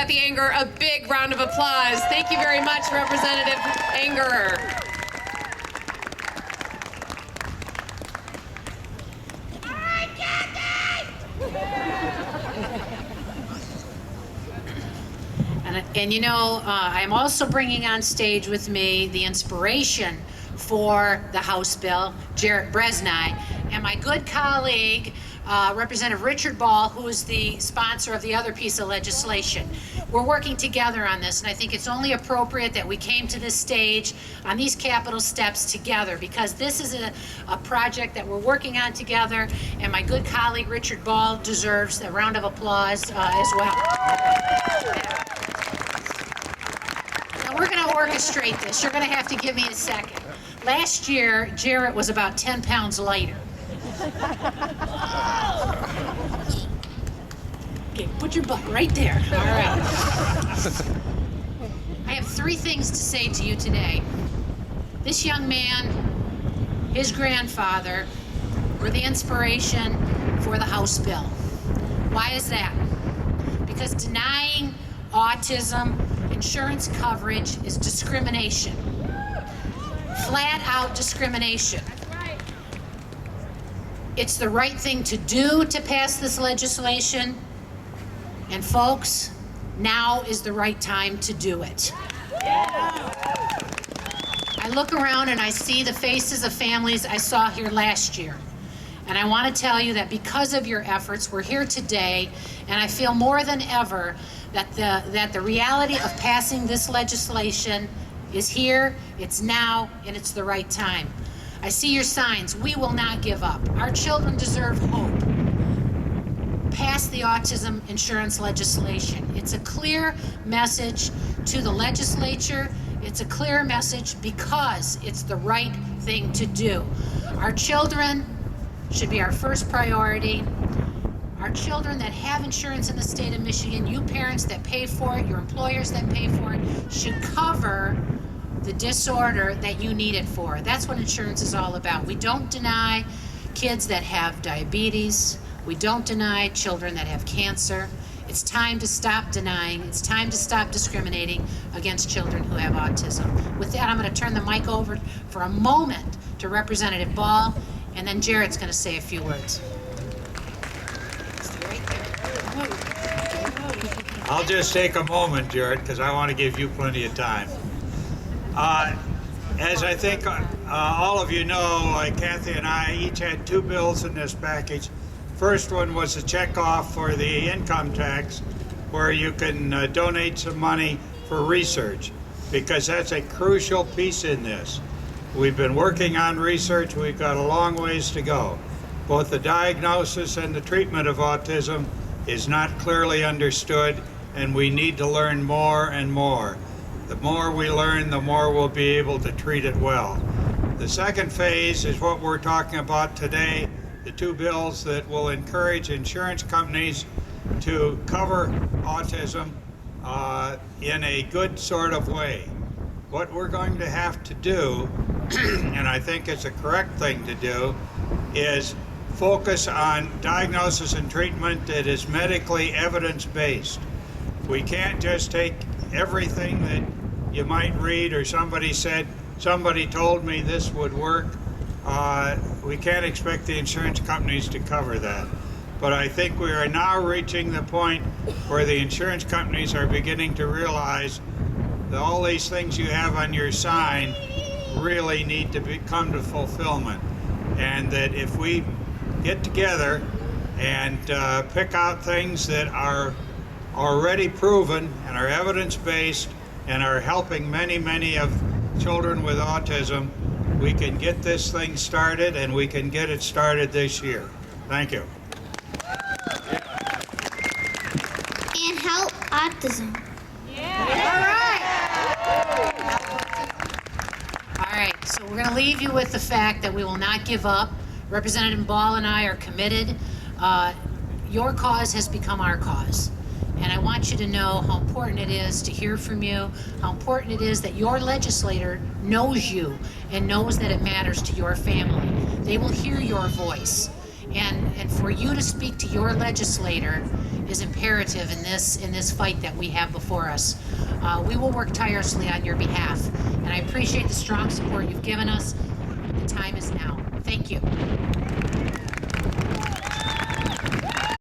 the Anger a big round of applause. Thank you very much, Representative Anger. And you know, I'm also bringing on stage with me the inspiration for the House bill, Jarret and my good colleague, Representative Richard Ball, who is the sponsor of the other piece of legislation. We're working together on this, and I think it's only appropriate that we came to this stage on these Capitol steps together, because this is a project that we're working on together, and my good colleague Richard Ball deserves a round of applause as well. We're going to orchestrate this. You're going to have to give me a second. Last year, Jarret was about 10 pounds lighter. Okay, put your butt right there. All right. I have 3 things to say to you today. This young man, his grandfather, were the inspiration for the House bill. Why is that? Because denying autism insurance coverage is discrimination. Flat out discrimination. It's the right thing to do to pass this legislation. And folks, now is the right time to do it. I look around and I see the faces of families I saw here last year. And I want to tell you that because of your efforts, we're here today, and I feel more than ever that the reality of passing this legislation is here, it's now, and it's the right time. I see your signs. We will not give up. Our children deserve hope. Pass the autism insurance legislation. It's a clear message to the legislature. It's a clear message because it's the right thing to do. Our children should be our first priority. Our children that have insurance in the state of Michigan, you parents that pay for it, your employers that pay for it, should cover the disorder that you need it for. That's what insurance is all about. We don't deny kids that have diabetes. We don't deny children that have cancer. It's time to stop denying. It's time to stop discriminating against children who have autism. With that, I'm going to turn the mic over for a moment to Representative Ball, and then Jarret's going to say a few words. I'll just take a moment, Jarret, because I want to give you plenty of time. As I think all of you know, Kathy and I each had 2 bills in this package. First one was a checkoff for the income tax, where you can donate some money for research, because that's a crucial piece in this. We've been working on research. We've got a long ways to go. Both the diagnosis and the treatment of autism is not clearly understood, and we need to learn more and more. The more we learn, the more we'll be able to treat it well. The second phase is what we're talking about today, the 2 bills that will encourage insurance companies to cover autism in a good sort of way. What we're going to have to do, and I think it's a correct thing to do, is focus on diagnosis and treatment that is medically evidence-based. We can't just take everything that you might read or somebody said, somebody told me this would work. We can't expect the insurance companies to cover that. But I think we are now reaching the point where the insurance companies are beginning to realize that all these things you have on your sign really need to come to fulfillment. And that if we get together and pick out things that are already proven and are evidence-based and are helping many, many of children with autism, we can get this thing started, and we can get it started this year. Thank you. And help autism. All right, so we're going to leave you with the fact that we will not give up. Representative Ball and I are committed. Your cause has become our cause. And I want you to know how important it is to hear from you, how important it is that your legislator knows you and knows that it matters to your family. They will hear your voice. And for you to speak to your legislator is imperative in this fight that we have before us. We will work tirelessly on your behalf, and I appreciate the strong support you've given us. The time is now. Thank you.